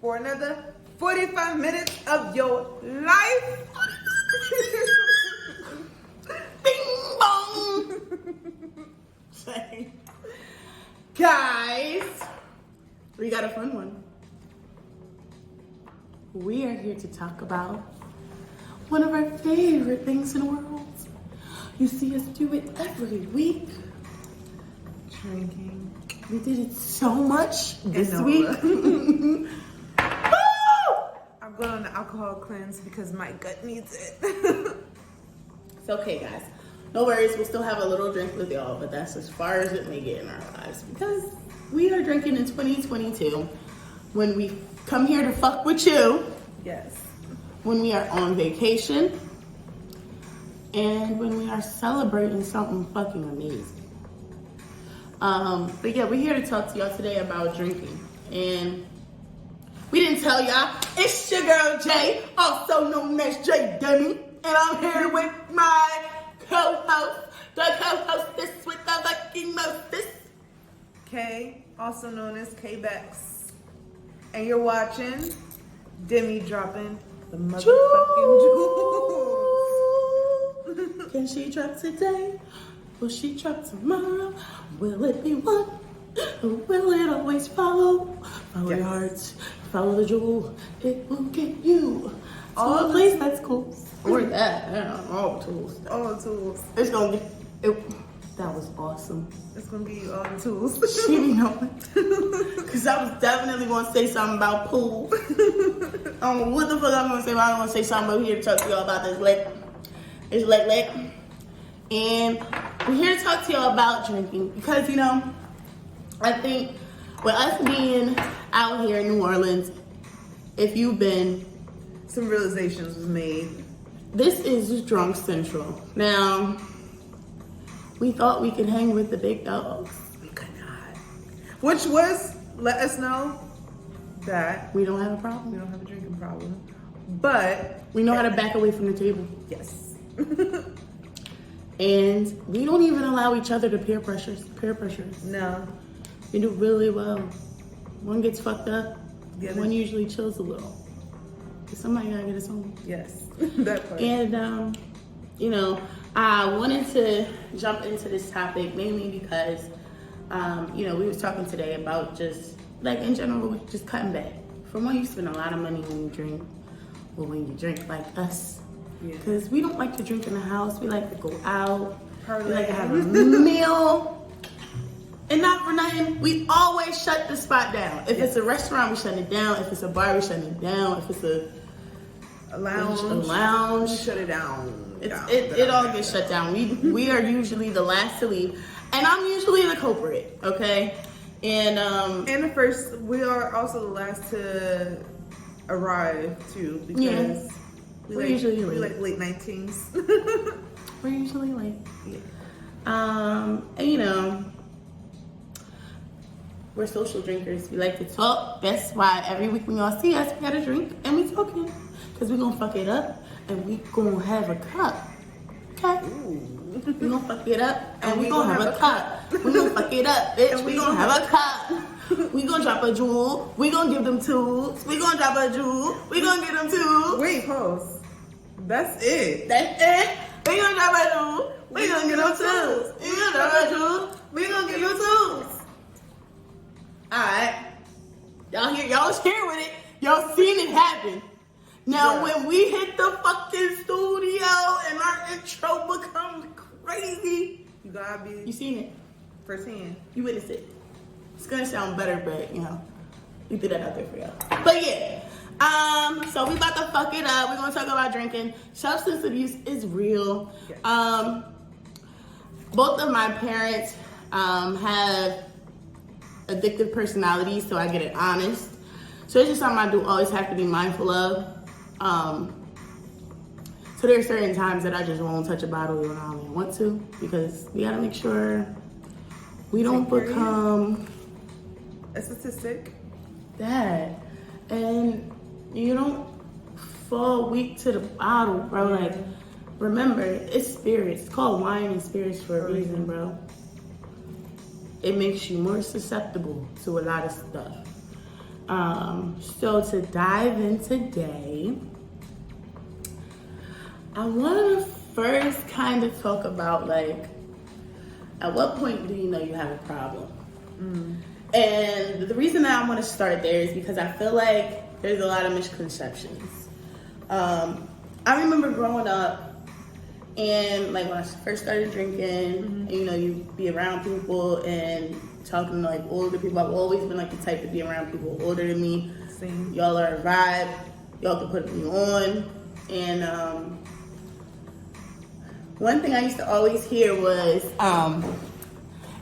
for another 45 minutes of your life. Bing bong. Guys, we got a fun one. We are here to talk about one of our favorite things in the world. You see us do it every week. Drinking. We did it so much this week. I'm going on an alcohol cleanse because my gut needs it. It's okay, guys. No worries. We'll still have a little drink with y'all, but that's as far as it may get in our lives because we are drinking in 2022 when we come here to fuck with you. Yes. When we are on vacation. And when we are celebrating something fucking amazing. But yeah, we're here to talk to y'all today about drinking. And we didn't tell y'all, it's your girl Jay, also known as J Demi. And I'm here with my co-host, the co-hostess with the fucking mostest. K, also known as K-Bex. And you're watching Demi Dropp'n the motherfucking Jewels. Can she drop today? Will she drop tomorrow? Will it be one? Or will it always follow? Follow your heart, follow the jewel. It will get you to a place that's cool. Or that, yeah, all the tools. All the tools. It's gonna get it. That was awesome. It's gonna give you all the tools. She be knowing. Cause I was definitely gonna say something about pool. I don't know what the fuck I'm gonna say, but I'm gonna say something over here to talk to y'all about this lick. It's lick. And we're here to talk to y'all about drinking because, you know, I think with us being out here in New Orleans, if you've been, some realizations was made. this is drunk central. Now, we thought we could hang with the big dogs. We could not. Which was, let us know that We don't have a problem. we don't have a drinking problem. But We know how to back away from the table. yes. And we don't even allow each other to peer pressure. No. We do really well. One gets fucked up, The other- one usually chills a little. 'Cause somebody gotta get us home. Yes. That part. And, you know, I wanted to jump into this topic mainly because, you know, we was talking today about just, like, in general, just cutting back. For one, you spend a lot of money when you drink, or when you drink like us. Yeah. Because we don't like to drink in the house. We like to go out. Parlay. We like to have a meal. And not for nothing, we always shut the spot down. If it's a restaurant, we shut it down. If it's a bar, we shut it down. If it's a lounge, we shut it down. it all gets shut down. We are usually the last to leave. And I'm usually the culprit, okay? And the first, we are also the last to arrive too because Yeah. We're usually late. we like late 19s. we're usually late. Yeah. And you know, we're social drinkers. We like to talk. That's why every week when y'all see us, we got a drink and we talking. Cause we gonna fuck it up and we gonna have a cup. Okay? Ooh. We gonna fuck it up and we gonna have a cup. We gonna fuck it up, bitch. We gonna have a cup. We gonna drop a jewel. We gonna give them tools. We gonna drop a jewel. We gonna get them tools. Wait, pause. That's it. That's it. We gonna drop a jewel. We gonna get them tools. We gonna drop a jewel. We gonna get them tools. Alright. Y'all was here with it. Y'all seen it happen. Now, Yeah. when we hit the fucking studio and our intro becomes crazy, You gotta you be seen it. firsthand. You witnessed it. It's gonna sound better, but you know, we threw that out there for y'all. But yeah, so we about to fuck it up. We're gonna talk about drinking. Substance abuse is real. Yes. Both of my parents have addictive personalities, so I get it honest. So it's just something I do always have to be mindful of. So there are certain times that I just won't touch a bottle when I don't want to, because we gotta make sure we don't Take care of you. become A statistic. that, and you don't fall weak to the bottle, bro. Like, remember, it's spirits. It's called wine and spirits for a reason, bro. It makes you more susceptible to a lot of stuff. So to dive in today, I want to first kind of talk about like, at what point do you know you have a problem? And the reason that I want to start there is because I feel like there's a lot of misconceptions. I remember growing up and like when I first started drinking, and, you know, you be around people and talking to like older people. I've always been like the type to be around people older than me. Same. Y'all are a vibe. Y'all can put me on. And one thing I used to always hear was,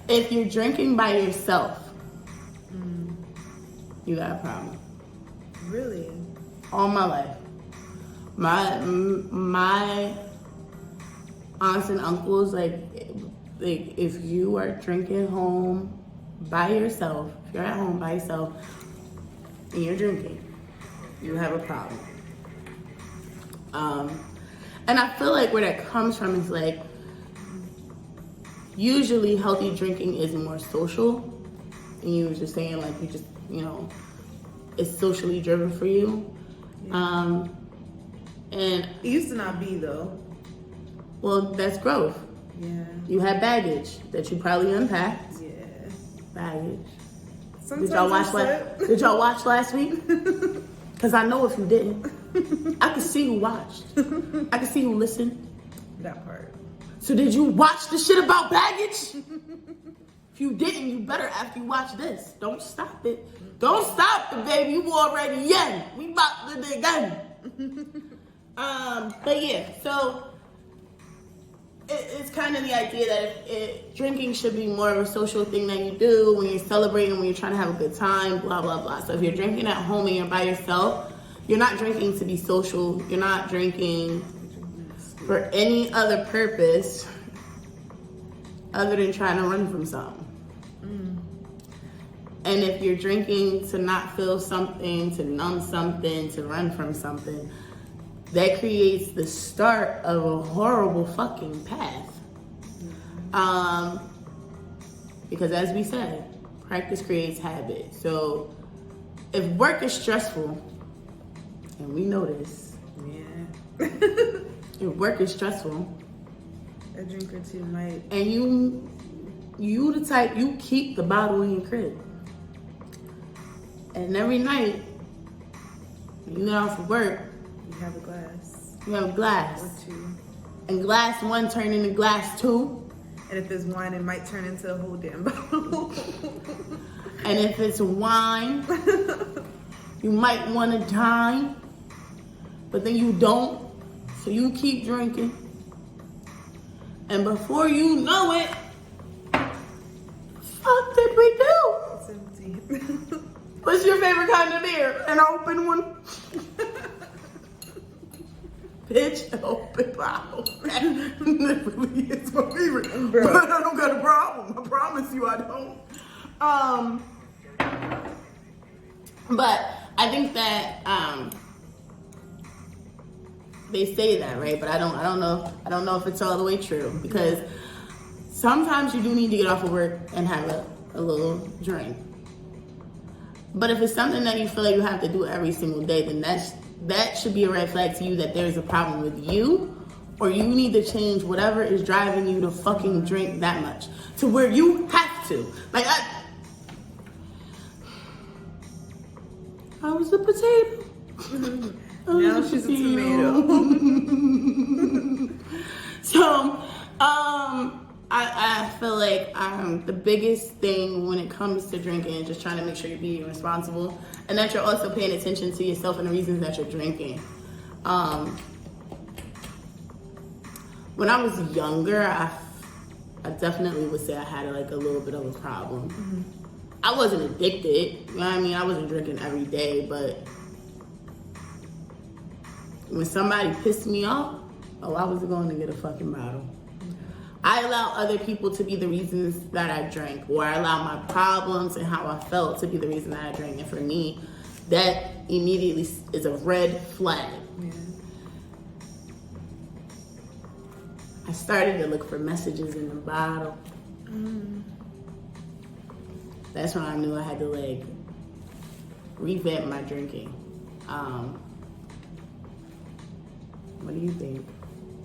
if you're drinking by yourself, you got a problem. Really? All my life. My aunts and uncles, like if you are drinking home by yourself, if you're at home by yourself and you're drinking, you have a problem. And I feel like where that comes from is like, usually healthy drinking is more social. And you were just saying like, you just, you know, it's socially driven for you. Yeah. And It used to not be though. well, that's growth. Yeah. You had baggage that you probably unpacked. Yeah. Baggage. Sometimes Did y'all watch last week? Because I know if you didn't, I could see who watched. I could see who listened. That part. So did you watch the shit about baggage? If you didn't, you better after you watch this. Don't stop it. Don't stop it, baby. You already in. We about to do it again. But yeah, so it's kind of the idea that drinking should be more of a social thing that you do when you're celebrating, when you're trying to have a good time, blah, blah, blah. So if you're drinking at home and you're by yourself, you're not drinking to be social. You're not drinking for any other purpose other than trying to run from something. And if you're drinking to not feel something, to numb something, to run from something, that creates the start of a horrible fucking path. Because as we said, practice creates habit. So if work is stressful, and we know this, Yeah. if work is stressful, A drink or two might. and you the type, you keep the bottle in your crib. And every night, when you get off of work, You have a glass. you have a glass. Or two. And glass one turn into glass two. And if there's wine, it might turn into a whole damn bottle. And if it's wine, you might want to dine, but then you don't. So you keep drinking. And before you know it, fuck did we do? It's empty. What's your favorite kind of beer? An open one? Bitch, an open bottle. That literally is my favorite. Bro. But I don't got a problem. I promise you I don't. But I think that they say that, right? But I don't know if it's all the way true, because sometimes you do need to get off of work and have a little drink. But if it's something that you feel like you have to do every single day, then that should be a red flag to you that there's a problem with you, or you need to change whatever is driving you to fucking drink that much to where you have to. Like I was a potato. Now she's a tomato. So, I feel like the biggest thing when it comes to drinking is just trying to make sure you're being responsible, and that you're also paying attention to yourself and the reasons that you're drinking. When I was younger, I definitely would say I had like a little bit of a problem. I wasn't addicted, you know what I mean? I wasn't drinking every day, but when somebody pissed me off, I was going to get a fucking bottle. I allow other people to be the reasons that I drank, or I allow my problems and how I felt to be the reason that I drank. And for me, that immediately is a red flag. Yeah. I started to look for messages in the bottle. That's when I knew I had to like revamp my drinking. What do you think?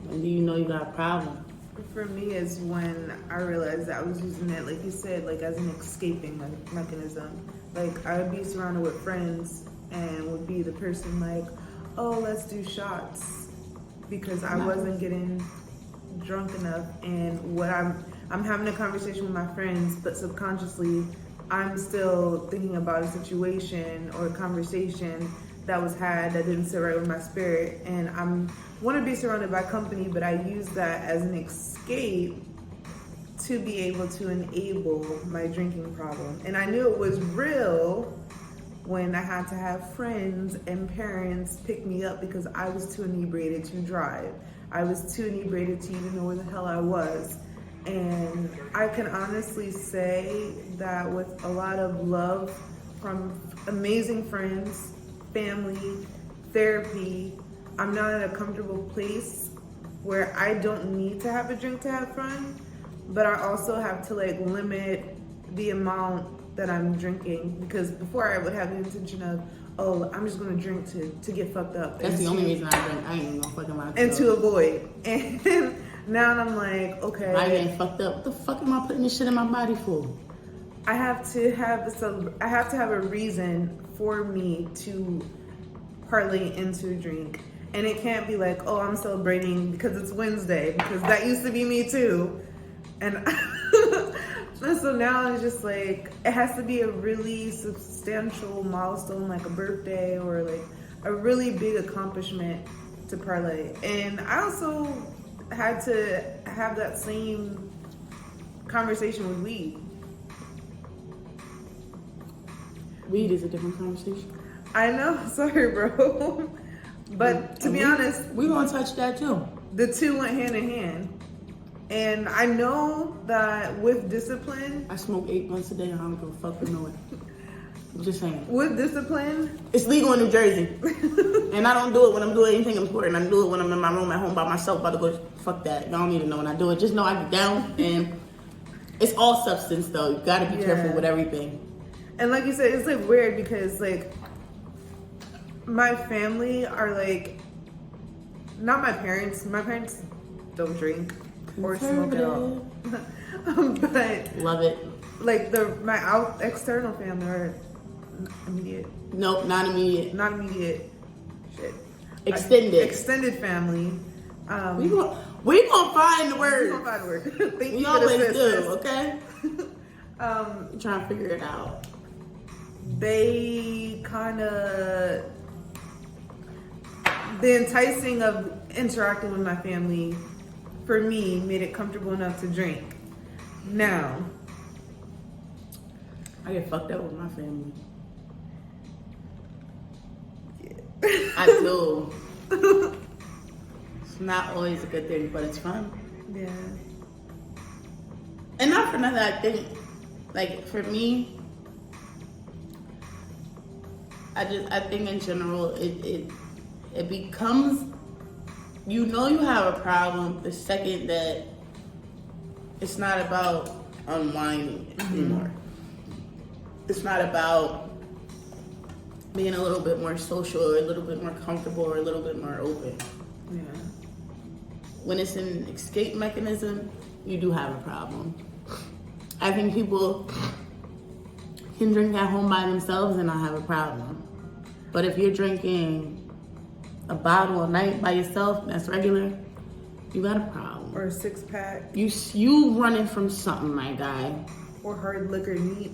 When do you know you got a problem? For me, is when I realized that I was using it, like you said, like as an escaping mechanism. Like I would be surrounded with friends and would be the person like, oh, let's do shots, because I wasn't getting drunk enough. And what I'm having a conversation with my friends, but subconsciously I'm still thinking about a situation or a conversation that was had that didn't sit right with my spirit, and I'm want to be surrounded by company, but I use that as an escape to be able to enable my drinking problem. And I knew it was real when I had to have friends and parents pick me up because I was too inebriated to drive. I was too inebriated to even know where the hell I was. And I can honestly say that with a lot of love from amazing friends, family, therapy, I'm not at a comfortable place where I don't need to have a drink to have fun, but I also have to like limit the amount that I'm drinking, because before I would have the intention of, oh, I'm just gonna drink to get fucked up. That's the only reason I drink. I ain't even gonna fucking lie. And to avoid. And now I'm like, okay. I getting fucked up. What the fuck am I putting this shit in my body for? I have to have a reason for me to parlay into a drink. And it can't be like, oh, I'm celebrating because it's Wednesday, because that used to be me too. And, and so now it's just like, it has to be a really substantial milestone, like a birthday or like a really big accomplishment to parlay. And I also had to have that same conversation with weed. Weed is a different conversation. I know, sorry, bro. But to be honest, we gonna touch that too. The two went hand in hand. And I know that with discipline, I smoke 8 months a day. I don't give a fuck with no one. I'm just saying. With discipline, it's legal in New Jersey, and I don't do it when I'm doing anything important. I do it when I'm in my room at home by myself, about to go. Fuck that. Y'all don't need to know when I do it. Just know I get down, and it's all substance though. You gotta be careful with everything. And like you said, it's like weird because like my family are like, not my parents. My parents don't drink or smoke at all. But love it. Like my external family are immediate. Nope, not immediate. Not immediate. Shit. Extended family. We gonna find the word. We gonna find the word. Thank we you always for do. Okay. Trying to figure it out. They kind of, the enticing of interacting with my family for me made it comfortable enough to drink. Now, I get fucked up with my family. Yeah. I do. It's not always a good thing, but it's fun. Yeah. And not for nothing, I think, like, for me, I think in general, it becomes, you know you have a problem the second that it's not about unwinding anymore. It's not about being a little bit more social or a little bit more comfortable or a little bit more open. Yeah. When it's an escape mechanism, you do have a problem. I think people can drink at home by themselves and not have a problem. But if you're drinking a bottle a night by yourself, that's regular, you got a problem. Or a 6-pack. You running from something, my guy. Or hard liquor neat.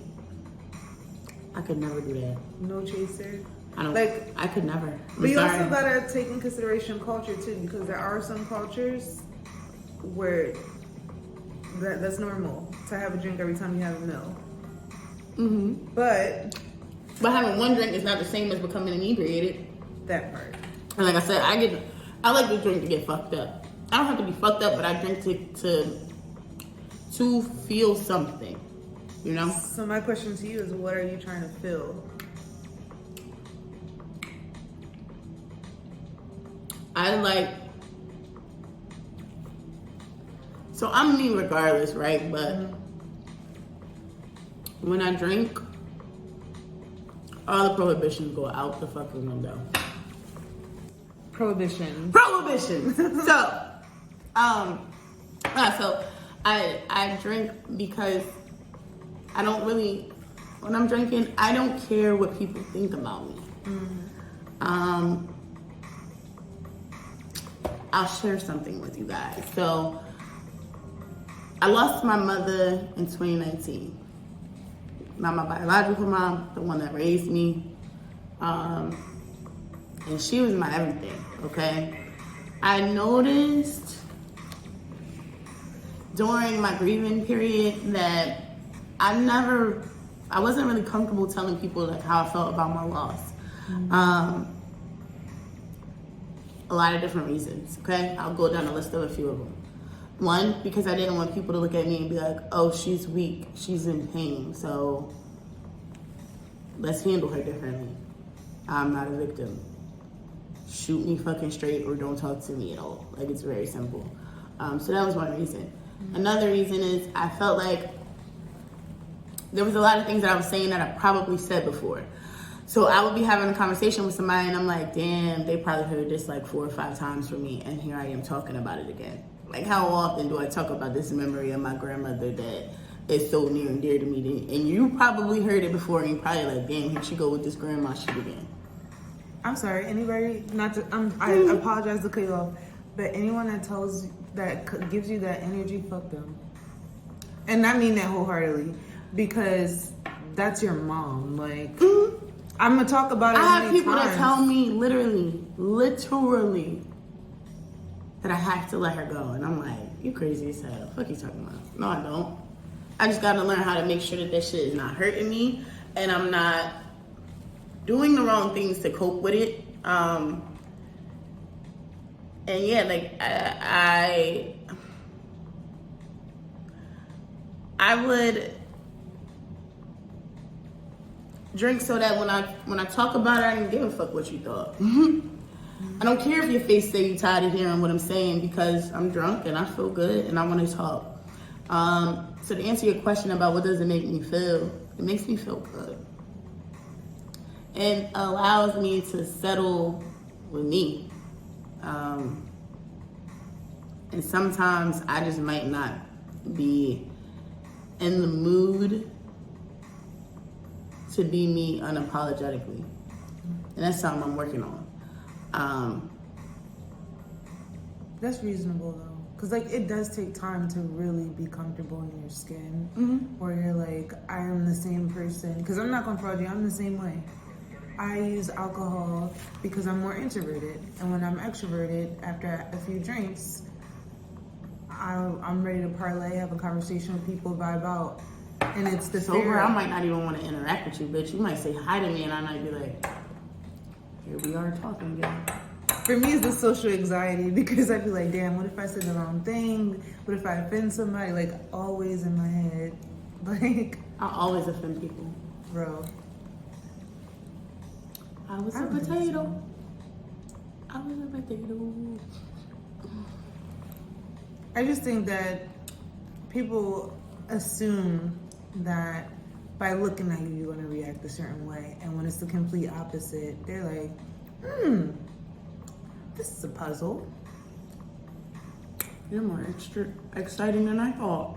I could never do that. No chaser. I could never. But you also gotta take in consideration culture too, because there are some cultures where that's normal to have a drink every time you have a meal. Mm-hmm. But having one drink is not the same as becoming inebriated. That part. And like I said, I like to drink to get fucked up. I don't have to be fucked up, but I drink to feel something. You know? So my question to you is, what are you trying to feel? So I'm me regardless, right? But when I drink, All the prohibitions go out the fucking window. Prohibitions. So, so I drink because I don't really, when I'm drinking, I don't care what people think about me. I'll share something with you guys. So, I lost my mother in 2019. Not my biological mom, the one that raised me. And she was my everything, okay? I noticed during my grieving period that I wasn't really comfortable telling people like how I felt about my loss. A lot of different reasons, okay? I'll go down a list of a few of them. One, because I didn't want people to look at me and be like, oh, she's weak, she's in pain, so let's handle her differently. I'm not a victim. Shoot me fucking straight or don't talk to me at all. Like, it's very simple. So that was one reason. Another reason is I felt like there was a lot of things that I was saying that I probably said before. So I would be having a conversation with somebody and I'm like, damn, they probably heard this like 4 or 5 times from me and here I am talking about it again. Like, how often do I talk about this memory of my grandmother that is so near and dear to me? And you probably heard it before and you're probably like, damn, here she go with this grandma shit again. I'm sorry, anybody, I apologize to cut you off, but anyone that gives you that energy, fuck them. And I mean that wholeheartedly, because that's your mom. Like, I'm gonna talk about it. I have people that tell me literally, that I have to let her go. And I'm like, you crazy as hell. Fuck you talking about? No, I don't. I just gotta learn how to make sure that that shit is not hurting me and I'm not doing the wrong things to cope with it. And yeah, like I would drink so that when I talk about it, I don't give a fuck what you thought. I don't care if your face say you tired of hearing what I'm saying because I'm drunk and I feel good and I want to talk. So to answer your question about what does it make me feel, it makes me feel good. It allows me to settle with me. And sometimes I just might not be in the mood to be me unapologetically. And that's something I'm working on. That's reasonable though, because like it does take time to really be comfortable in your skin, where you're like, I am the same person. Because I'm not gonna fraud you, I'm the same way. I use alcohol because I'm more introverted, and when I'm extroverted, after a few drinks, I'm ready to parlay, have a conversation with people, vibe out, and it's the sober. I might not even want to interact with you, bitch. You might say hi to me, and I might be like, here we are talking again. For me, it's the social anxiety because I'd be like, damn, what if I said the wrong thing? What if I offend somebody? Like, always in my head. Like, I always offend people. Bro. I was a potato. I was a potato. I just think that people assume that by looking at you, you're going to react a certain way. And when it's the complete opposite, they're like, this is a puzzle. You're more exciting than I thought.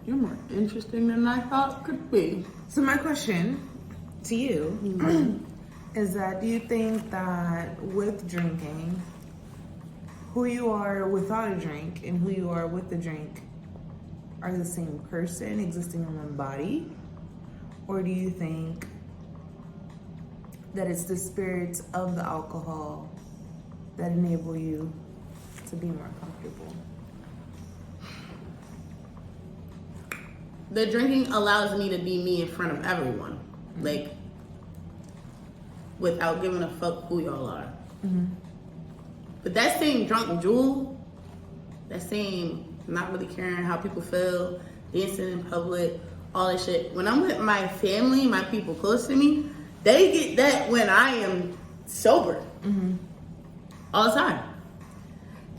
You're more interesting than I thought could be. So my question to you is that, do you think that with drinking, who you are without a drink and who you are with the drink are the same person existing in one body? Or do you think that it's the spirits of the alcohol that enable you to be more comfortable? The drinking allows me to be me in front of everyone. Like, without giving a fuck who y'all are. But that same drunk jewel, that same not really caring how people feel, dancing in public, all that shit. When I'm with my family, my people close to me, they get that when I am sober. All the time.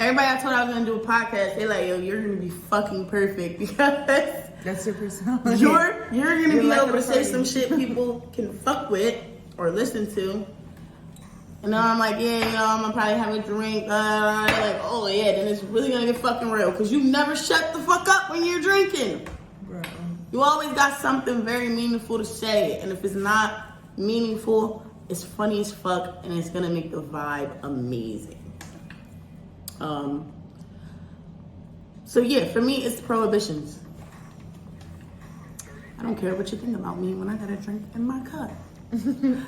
Everybody I told I was gonna do a podcast, they're like, yo, you're gonna be fucking perfect because That's your personality. You're gonna be like able a to say party. some shit people can fuck with or listen to. And then I'm like, yeah, you know, I'm gonna probably have a drink. Like, oh yeah, then it's really gonna get fucking real. Cause you never shut the fuck up when you're drinking. Bro. You always got something very meaningful to say. And if it's not meaningful, it's funny as fuck and it's gonna make the vibe amazing. So yeah, for me, it's prohibitions. I don't care what you think about me when I got a drink in my cup.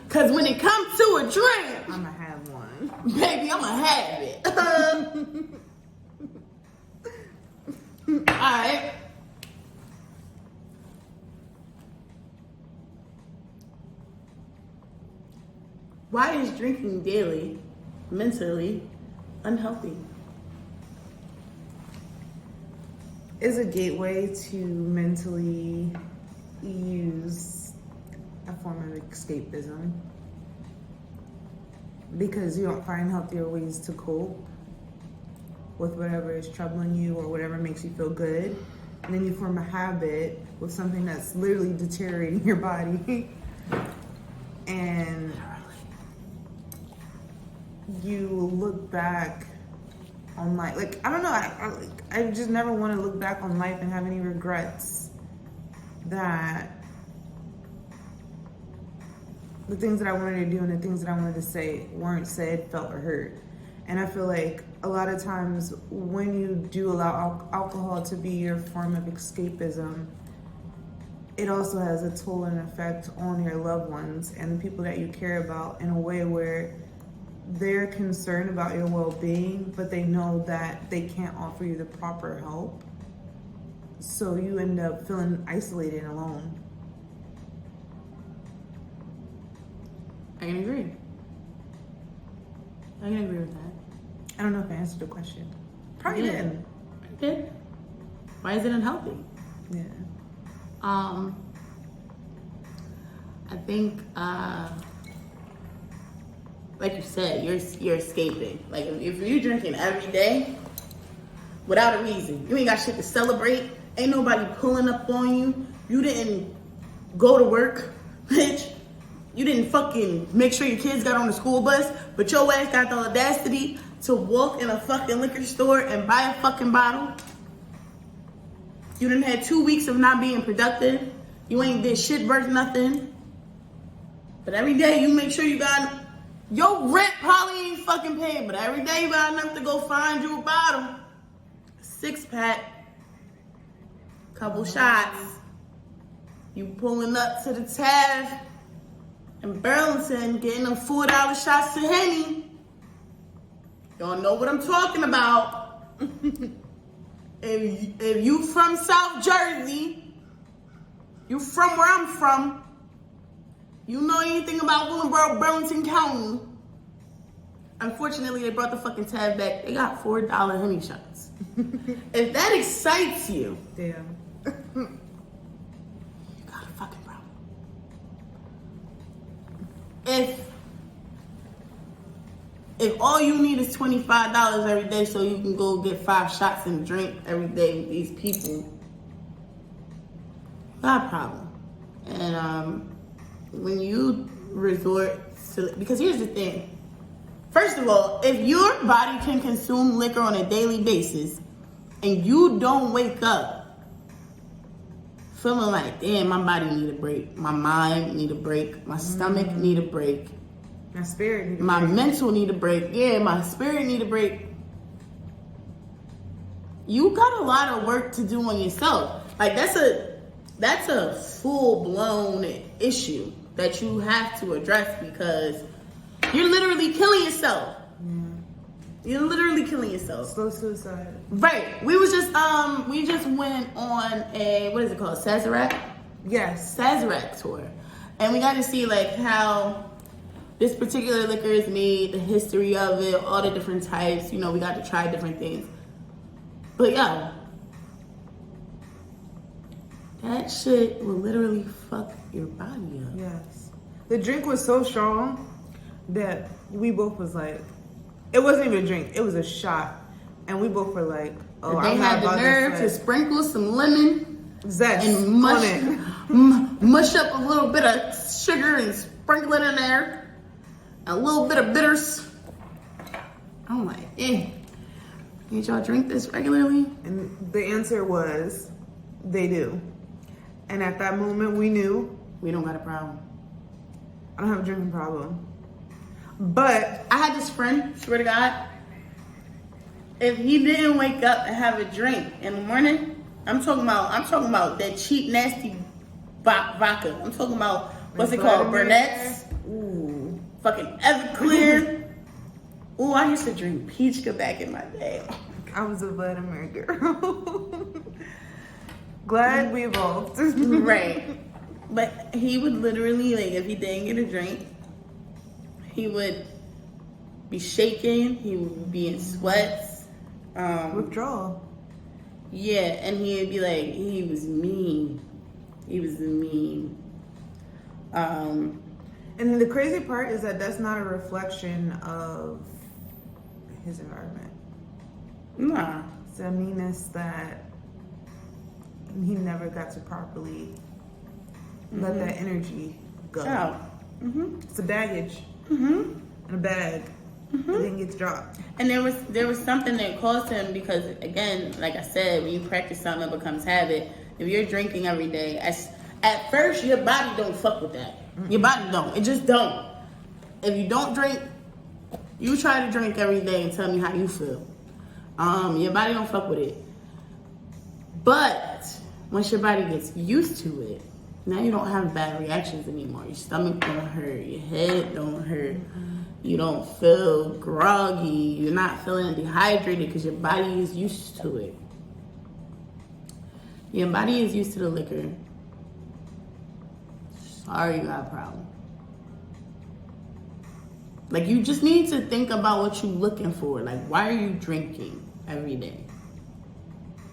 Cause when it comes to a drink, I'ma have one. baby, I'ma have it. Alright. Why is drinking daily mentally unhealthy? Is a gateway to mentally use a form of escapism because you don't find healthier ways to cope with whatever is troubling you or whatever makes you feel good, and then you form a habit with something that's literally deteriorating your body and you look back on life, like I don't know, I just never want to look back on life and have any regrets that the things that I wanted to do and the things that I wanted to say weren't said, felt, or heard. And I feel like a lot of times when you do allow alcohol to be your form of escapism, it also has a toll and effect on your loved ones and the people that you care about in a way where they're concerned about your well-being, but they know that they can't offer you the proper help. So you end up feeling isolated and alone. I can agree. I can agree with that. I don't know if I answered the question. Probably Yeah. didn't. I did. Why is it unhealthy? Yeah. I think, like you said, you're escaping. Like if you're drinking every day without a reason, you ain't got shit to celebrate. Ain't nobody pulling up on you. You didn't go to work, bitch. You didn't fucking make sure your kids got on the school bus, but your ass got the audacity to walk in a fucking liquor store and buy a fucking bottle. You done had 2 weeks of not being productive. You ain't did shit worth nothing. But every day you make sure you got, your rent probably ain't fucking paid, but every day you got enough to go find you a bottle, a 6-pack, couple shots. You pulling up to the tab in Burlington, getting them $4 shots of Henny. Y'all know what I'm talking about. If you from South Jersey, you from where I'm from, you know anything about Willingboro, Burlington County. Unfortunately, they brought the fucking tab back. They got $4 Henny shots. If that excites you, Damn. you got a fucking problem. If all you need is $25 every day so you can go get 5 shots and drink every day with these people, you got a problem. And when you resort to, because here's the thing. First of all, if your body can consume liquor on a daily basis and you don't wake up feeling like, damn, my body need a break, my mind need a break, my stomach need a break, My spirit need a my break. mental need a break, yeah, my spirit need a break, you got a lot of work to do on yourself. Like that's a full-blown issue that you have to address because you're literally killing yourself. You're literally killing yourself. Slow suicide. Right. We just went on a, what is it called? Sazerac? Yes. Sazerac tour. And we got to see like how this particular liquor is made, the history of it, all the different types. You know, we got to try different things. But yeah, that shit will literally fuck your body up. Yes. The drink was so strong that we both was like, it wasn't even a drink, it was a shot. And we both were like, oh, They I'm had not the about nerve this to life. sprinkle some lemon Zest and mush, on it. mush up a little bit of sugar and sprinkle it in there. A little bit of bitters. I'm like, need y'all drink this regularly? And the answer was, they do. And at that moment, we knew, We don't got a problem. I don't have a drinking problem. But I had this friend, swear to God, if he didn't wake up and have a drink in the morning, I'm talking about that cheap, nasty vodka. I'm talking about, what's it called? Burnett's? Ooh. Fucking Everclear. Ooh, I used to drink Peachka back in my day. I was a Vladimir girl. Glad we evolved. Right. But he would literally, like, if he didn't get a drink, he would be shaking. He would be in sweats. Withdrawal. Yeah, and he would be like, he was mean. He was mean. And the crazy part is that that's not a reflection of his environment. Nah. It's a meanness that he never got to properly let that energy go. Out. It's a baggage in a bag. And then gets dropped. And there was something that caused him because, again, like I said, when you practice something, it becomes habit. If you're drinking every day, at first your body don't fuck with that. Your body don't. It just don't. If you don't drink, you try to drink every day and tell me how you feel. Your body don't fuck with it. But once your body gets used to it, now you don't have bad reactions anymore. Your stomach don't hurt. Your head don't hurt. You don't feel groggy. You're not feeling dehydrated because your body is used to it. Your body is used to the liquor. Sorry, you got a problem. Like, you just need to think about what you're looking for. Like, why are you drinking every day?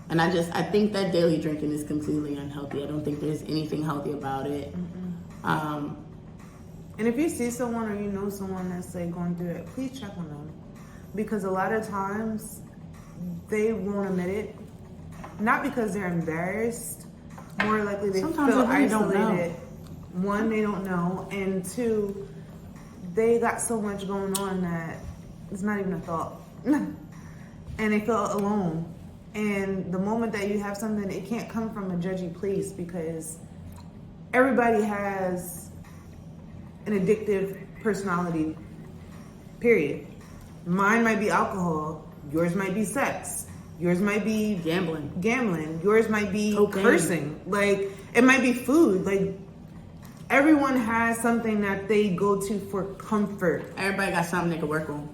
And I think that daily drinking is completely unhealthy. I don't think there's anything healthy about it. And if you see someone or you know someone that's like going through it, please check on them. Because a lot of times they won't admit it. Not because they're embarrassed. More likely they Sometimes feel they really don't know. isolated. One, they don't know. And two, they got so much going on that it's not even a thought. And they feel alone. And the moment that you have something, it can't come from a judgy place because everybody has an addictive personality, period. Mine might be alcohol, yours might be sex, yours might be gambling, yours might be cursing, like it might be food. Like everyone has something that they go to for comfort. Everybody got something they can work on.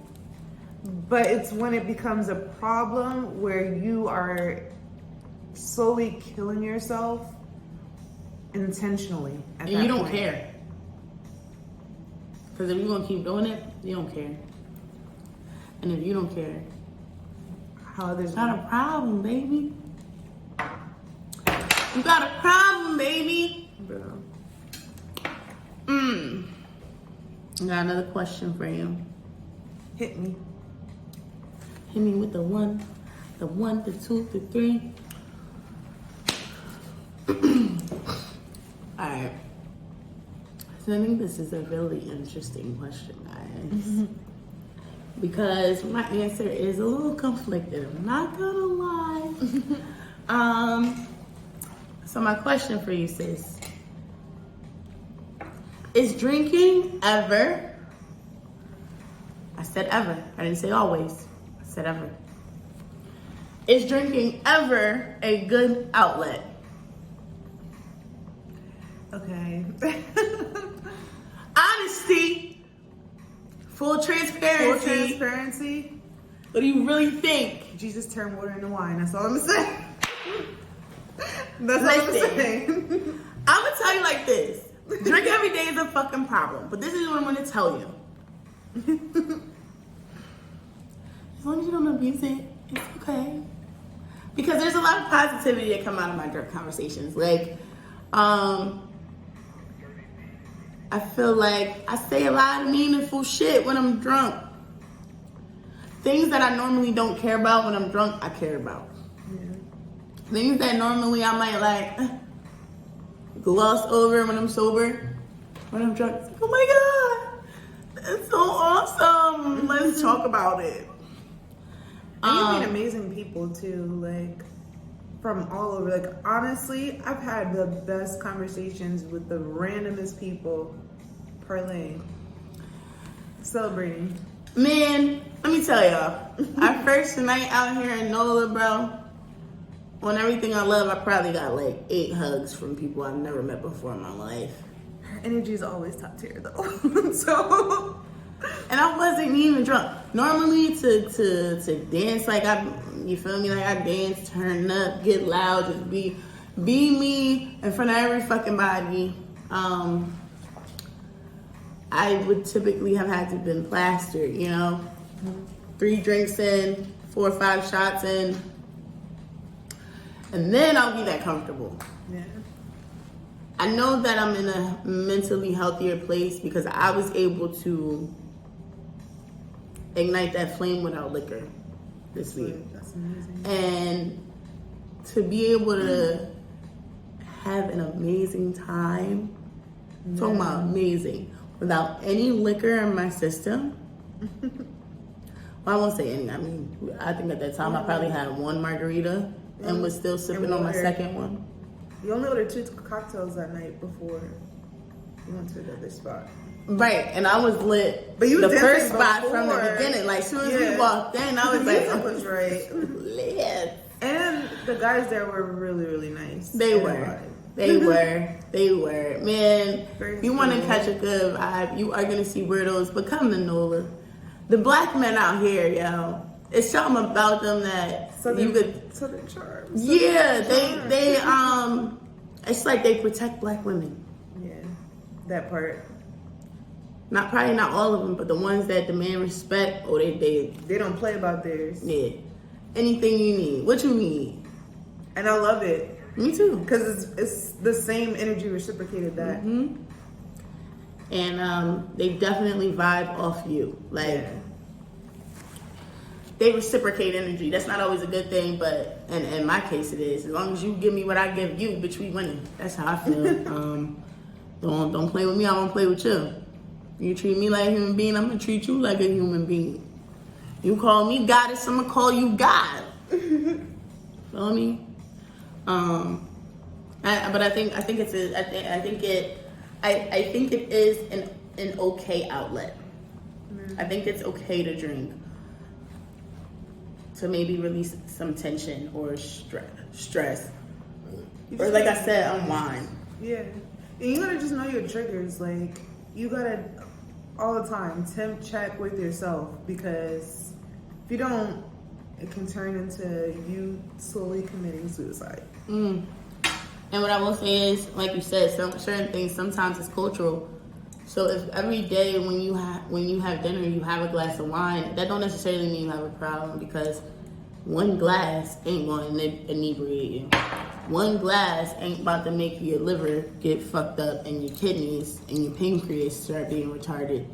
But it's when it becomes a problem where you are slowly killing yourself intentionally at And that you don't point. care. Because if you're going to keep doing it, you don't care. And if you don't care, How others it's not a problem, baby. You got a problem, baby. Bro. I got another question for you. Hit me. Hit me with the one, the 2, the 3. All right. So I think this is a really interesting question, guys. Because my answer is a little conflicted. I'm not gonna lie. So my question for you, sis, is drinking ever? I said ever. I didn't say always. I said ever. Is drinking ever a good outlet? Okay. Honesty. Full transparency. Full transparency. What do you really think? Jesus turned water into wine. That's all I'm saying. That's all I'm Listen. saying. I'm gonna tell you like this. Drink every day is a fucking problem. But this is what I'm gonna tell you. As long as you don't abuse it, it's okay. Because there's a lot of positivity that come out of my drunk conversations. Like, I feel like I say a lot of meaningful shit when I'm drunk. Things that I normally don't care about when I'm drunk, I care about. Yeah. Things that normally I might like gloss over when I'm sober, when I'm drunk. It's like, oh my God, that's so awesome. Let's talk about it. And you meet amazing people too, like from all over. Like honestly, I've had the best conversations with the randomest people, parlaying, celebrating. Man, let me tell y'all, our first night out here in NOLA, bro, on Everything I Love, I probably got like 8 hugs from people I've never met before in my life. Her energy is always top tier though. So, and I wasn't even drunk. Normally to dance like you feel me, like I dance, turn up, get loud, just be me in front of every fucking body. I would typically have had to been plastered, 3 drinks in, 4 or 5 shots in, and then I'll be that comfortable. yeah. I know that I'm in a mentally healthier place because I was able to ignite that flame without liquor this week. That's amazing. And to be able to have an amazing time, talking about amazing, without any liquor in my system. Well, I won't say any. I mean, I think at that time I probably had 1 margarita and was still sipping on my second one. You only ordered 2 cocktails that night before you went to the other spot. Right, and I was lit. But you the was first dancing spot from the before. beginning. Like, as soon as we walked in, I was The like, music was right. lit. And the guys there were really, really nice. They were. They were. Man, Very if you want to cool. catch a good vibe, you are going to see weirdos, but come to NOLA. The black men out here, yo, it's something about them that you could... Southern charm. Yeah, they it's like they protect black women. Yeah, that part. Probably not all of them, but the ones that demand respect, They don't play about theirs. yeah. Anything you need. What you need. And I love it. Me too. Because it's the same energy reciprocated that. Mm-hmm. And they definitely vibe off you. Like, they reciprocate energy. That's not always a good thing, but in my case it is. As long as you give me what I give you, bitch, we winning. That's how I feel. Don't play with me, I won't play with you. You treat me like a human being, I'm gonna treat you like a human being. You call me goddess, I'm gonna call you God. Feel me? But I think it is an okay outlet. I think it's okay to drink, to maybe release some tension or stress. Or like I said, unwind. Yeah. And you gotta just know your triggers. Like, you gotta, all the time, temp check with yourself. Because if you don't, it can turn into you slowly committing suicide. And what I will say is, like you said, certain things, sometimes it's cultural. So if every day when you have dinner, you have a glass of wine, that don't necessarily mean you have a problem, because one glass ain't going to inebriate you. One glass ain't about to make your liver get fucked up and your kidneys and your pancreas start being retarded.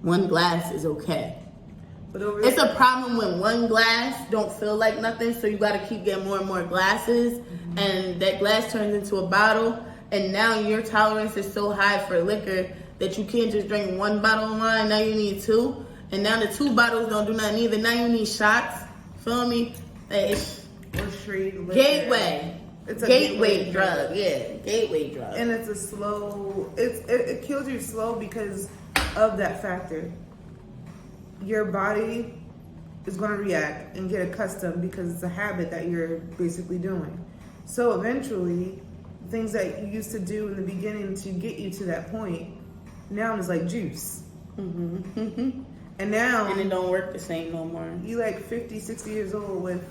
One glass is okay. But It's a problem when one glass don't feel like nothing, so you got to keep getting more and more glasses, and that glass turns into a bottle, and now your tolerance is so high for liquor that you can't just drink 1 bottle of wine. Now you need 2, and now the 2 bottles don't do nothing either. Now you need shots. Feel me? It's gateway. It's a gateway drug. Yeah, gateway drug. And it's a slow. It kills you slow because of that factor. Your body is going to react and get accustomed because it's a habit that you're basically doing. So eventually, things that you used to do in the beginning to get you to that point, now it's like juice. And now... And it don't work the same no more. You like 50, 60 years old with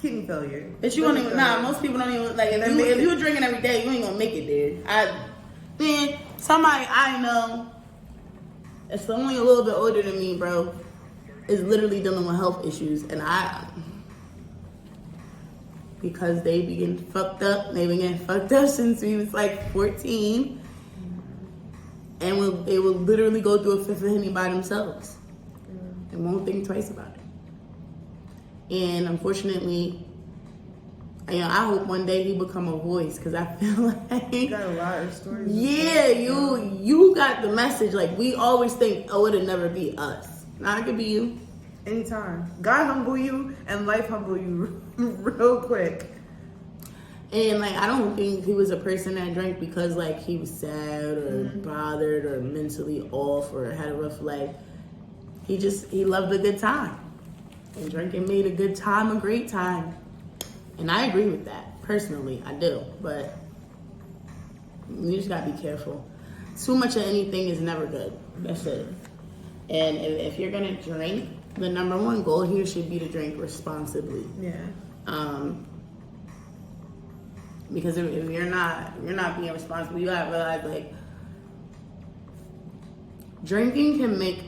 kidney failure. But you don't even... most people don't even... Like, if you're drinking every day, you ain't going to make it there. Somebody I know... It's only a little bit older than me, bro, is literally dealing with health issues. And because they be getting fucked up, they've been getting fucked up since we was like 14. And they will literally go through a fifth of Henny by themselves. And won't think twice about it. And unfortunately, you know, I hope one day he become a voice, because I feel like You got a lot of stories. yeah, you got the message. Like, we always think, oh, it'll never be us. Now it could be you. Anytime. God humble you and life humble you real quick. And like, I don't think he was a person that drank because like he was sad or bothered or mentally off or had a rough life. He loved a good time. And drinking made a good time a great time. And I agree with that. Personally, I do. But you just gotta be careful. Too much of anything is never good. That's it. And if you're gonna drink, the number one goal here should be to drink responsibly. Yeah. Because if you're not being responsible, you gotta realize, like, drinking can make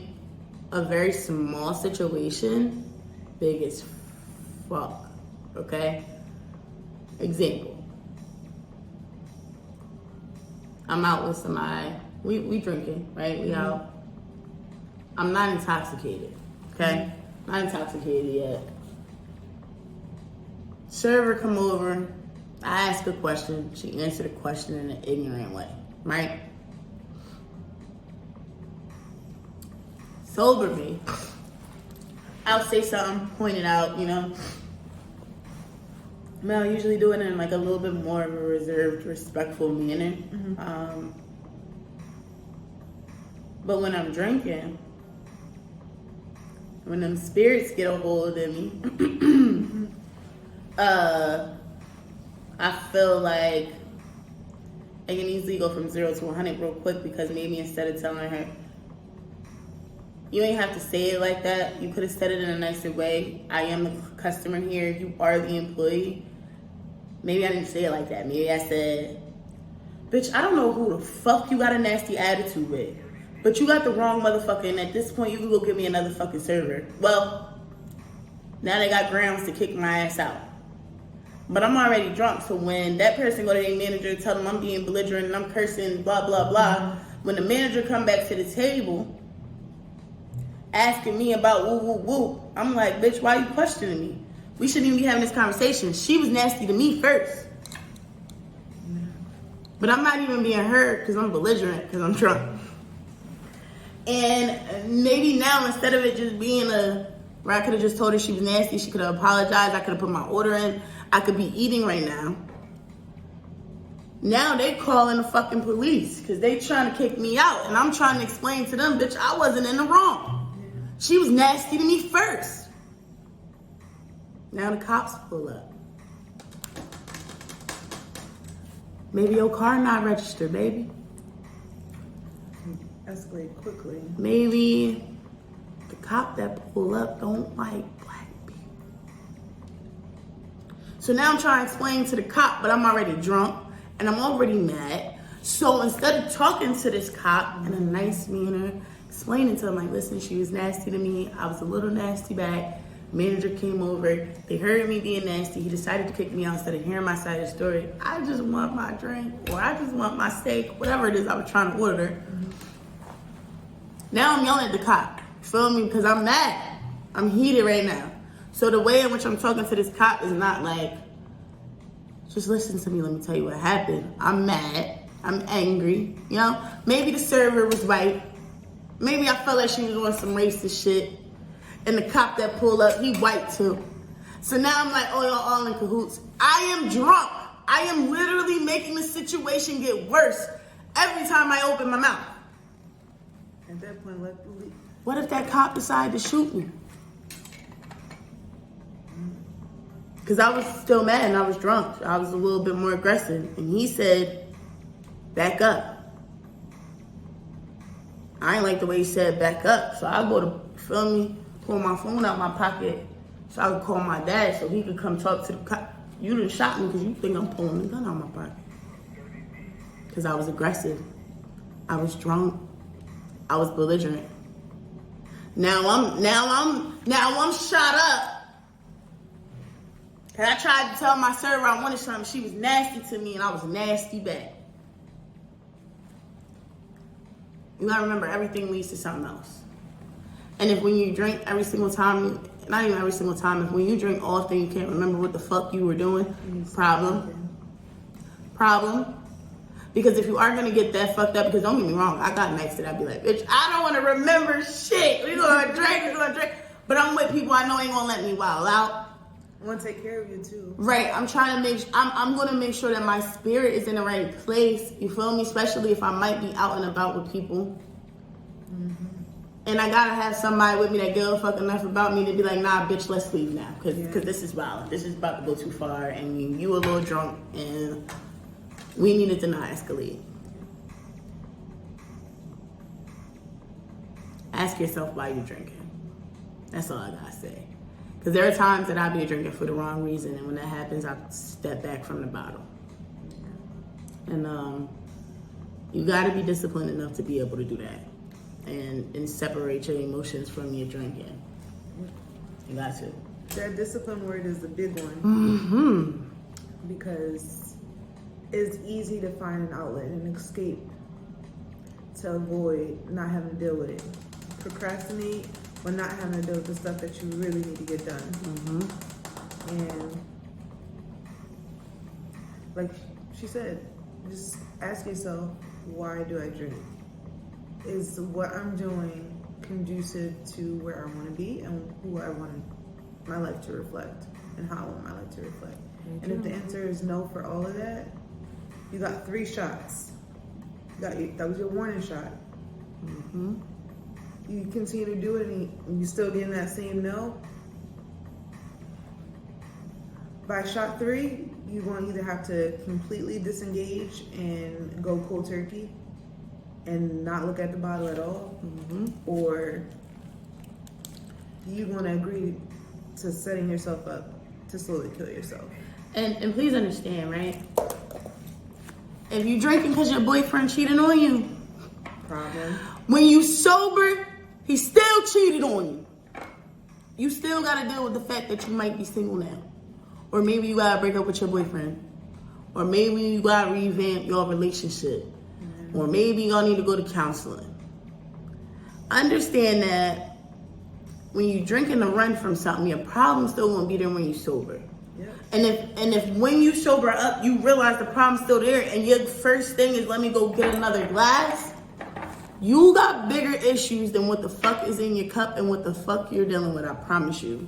a very small situation big as fuck. Okay? Example. I'm out with somebody. We drinking, right? We out. I'm not intoxicated. Okay? Not intoxicated yet. Server come over. I asked a question. She answered the question in an ignorant way, right? Sober me. I'll say something, point it out, you know. I mean, I'll usually do it in like a little bit more of a reserved, respectful manner. But when I'm drinking, when them spirits get a hold of me, I feel like I can easily go from 0 to 100 real quick, because maybe instead of telling her, you ain't have to say it like that, you could have said it in a nicer way. I am the customer here, you are the employee. Maybe I didn't say it like that. Maybe I said, bitch, I don't know who the fuck you got a nasty attitude with, but you got the wrong motherfucker, and at this point you can go get me another fucking server. Well, now they got grounds to kick my ass out. But I'm already drunk, so when that person go to their manager and tell them I'm being belligerent and I'm cursing, blah, blah, blah, when the manager come back to the table asking me about woo, woo, woo, I'm like, bitch, why are you questioning me? We shouldn't even be having this conversation. She was nasty to me first. But I'm not even being hurt because I'm belligerent, because I'm drunk. And maybe now, instead of it just being where I could have just told her she was nasty, she could have apologized, I could have put my order in, I could be eating right now. Now they calling the fucking police because they trying to kick me out, and I'm trying to explain to them, bitch, I wasn't in the wrong. She was nasty to me first. Now the cops pull up. Maybe your car not registered, baby. Escalate quickly. Maybe the cop that pull up don't like black people. So now I'm trying to explain to the cop, but I'm already drunk and I'm already mad. So instead of talking to this cop in a nice manner, explaining to him, like, listen, she was nasty to me, I was a little nasty back. Manager came over, they heard me being nasty, he decided to kick me out instead of hearing my side of the story. I just want my drink, or I just want my steak, whatever it is I was trying to order. Now I'm yelling at the cop, feel me? Because I'm mad. I'm heated right now. So the way in which I'm talking to this cop is not like, just listen to me, let me tell you what happened. I'm mad, I'm angry, you know? Maybe the server was white. Maybe I felt like she was doing some racist shit. And the cop that pulled up, he white too. So now I'm like, oh, y'all all in cahoots. I am drunk. I am literally making the situation get worse every time I open my mouth. At that point, let the lead. What if that cop decided to shoot me? Because I was still mad and I was drunk. I was a little bit more aggressive. And he said, back up. I ain't like the way he said back up. So I go to, feel me, pull my phone out my pocket so I could call my dad so he could come talk to the cop. You done shot me because you think I'm pulling the gun out my pocket. Because I was aggressive. I was drunk. I was belligerent. Now I'm shot up. And I tried to tell my server I wanted something. She was nasty to me and I was nasty back. You gotta remember, everything leads to something else. And if when you drink every single time, not even every single time. If when you drink often, you can't remember what the fuck you were doing. Problem. Because if you are gonna get that fucked up, because don't get me wrong, I got nights that I'd be like, bitch, I don't want to remember shit. We're gonna drink. But I'm with people I know ain't gonna let me wild out. I want to take care of you too. Right. I'm trying to I'm gonna make sure that my spirit is in the right place. You feel me? Especially if I might be out and about with people. Mm-hmm. And I gotta have somebody with me that give a fuck enough about me to be like, nah, bitch, let's leave now. Cause this is wild. This is about to go too far, and you a little drunk, and we needed to not escalate. Ask yourself why you're drinking. That's all I gotta say. Because there are times that I'll be drinking for the wrong reason, and when that happens, I step back from the bottle. And you gotta be disciplined enough to be able to do that. And separate your emotions from your drinking. You got to. That discipline word is the big one. Mm-hmm. Because it's easy to find an outlet and escape to avoid not having to deal with it. Procrastinate, but not having to deal with the stuff that you really need to get done. Mm-hmm. And like she said, just ask yourself, why do I drink? Is what I'm doing conducive to where I want to be and who I want my life to reflect and how I want my life to reflect? And if the answer is no for all of that, you got 3 shots. That was your warning shot. Mm-hmm. You continue to do it and you still getting that same no. By shot 3, you're going to either have to completely disengage and go cold turkey and not look at the bottle at all, or you want to agree to setting yourself up to slowly kill yourself. And please understand, right? If you drinking because your boyfriend cheated on you, Problem. when you sober, he still cheated on you. You still got to deal with the fact that you might be single now. Or maybe you got to break up with your boyfriend. Or maybe you got to revamp your relationship. Or maybe you're going to need to go to counseling. Understand that when you're drinking to run from something, your problem's still going to be there when you're sober. Yep. And if when you sober up, you realize the problem's still there, and your first thing is, let me go get another glass, you got bigger issues than what the fuck is in your cup and what the fuck you're dealing with, I promise you.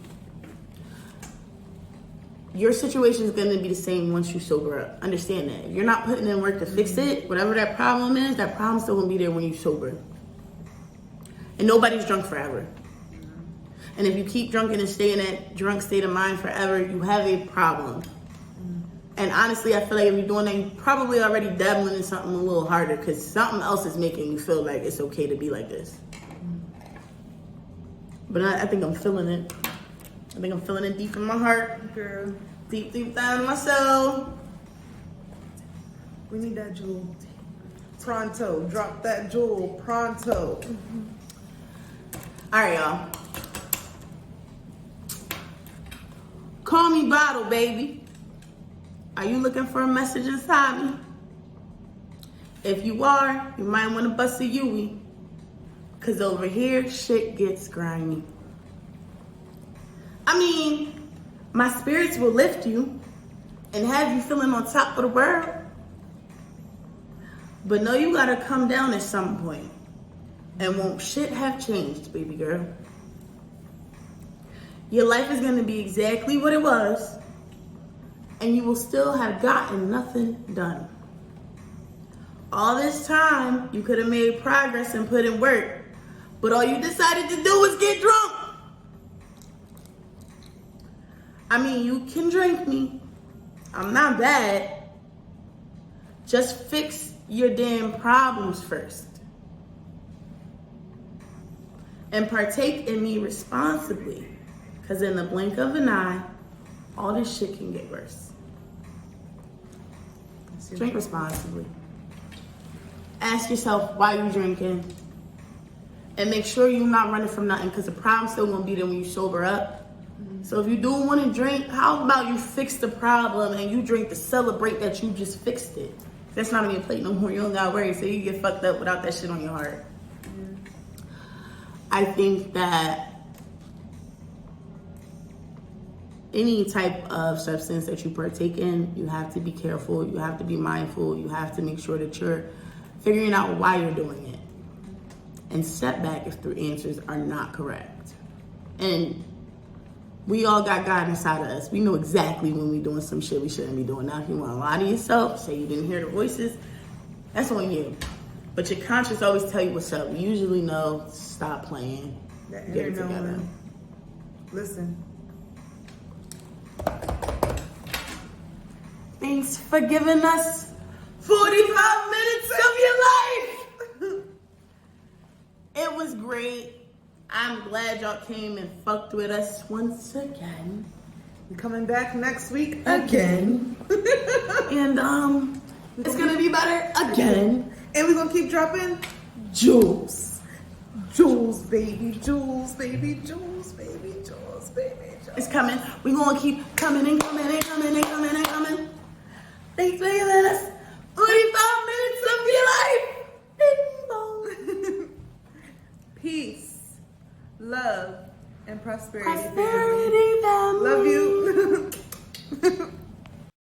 Your situation is going to be the same once you sober up. Understand that. If you're not putting in work to fix it, whatever that problem is, that problem's still going to be there when you're sober. And nobody's drunk forever. And if you keep drinking and stay in that drunk state of mind forever, you have a problem. And honestly, I feel like if you're doing that, you're probably already dabbling in something a little harder, because something else is making you feel like it's okay to be like this. But I think I'm feeling it. I think I'm feeling it deep in my heart. Girl. Deep down in my soul. We need that jewel. Pronto. Drop that jewel. Pronto. All right, y'all. Call me Bottle, baby. Are you looking for a message inside me? If you are, you might want to bust a Yui. Because over here, shit gets grimy. I mean, my spirits will lift you and have you feeling on top of the world. But no, you gotta come down at some point. And won't shit have changed, baby girl? Your life is gonna be exactly what it was, and you will still have gotten nothing done. All this time, you could have made progress and put in work, but all you decided to do was get drunk. I mean, you can drink me. I'm not bad. Just fix your damn problems first. And partake in me responsibly. Because in the blink of an eye, all this shit can get worse. Drink responsibly. Ask yourself why you drinking. And make sure you're not running from nothing, because the problem's still going to be there when you sober up. So if you do want to drink, how about you fix the problem and you drink to celebrate that you just fixed it? That's not on your plate no more. You don't got to worry. So you get fucked up without that shit on your heart. I think that any type of substance that you partake in, you have to be careful, you have to be mindful, you have to make sure that you're figuring out why you're doing it. And step back if the answers are not correct. And we all got God inside of us. We know exactly when we're doing some shit we shouldn't be doing. Now, if you want to lie to yourself, say you didn't hear the voices, that's on you. But your conscience always tell you what's up. You usually know, stop playing, That get it inner together. knowing. Listen. Thanks for giving us 45 minutes of your life. It was great. I'm glad y'all came and fucked with us once again. We're coming back next week Again. And it's gonna be better again. And we're gonna keep dropping Jewels. jewels, baby, jewels, baby, jewels, baby, jewels, baby, jewels. It's coming. We're gonna keep coming and coming and coming and coming and coming. Thanks for giving us 45 minutes of your life. Ding dong. Peace, love, and prosperity. Prosperity, family. Love you.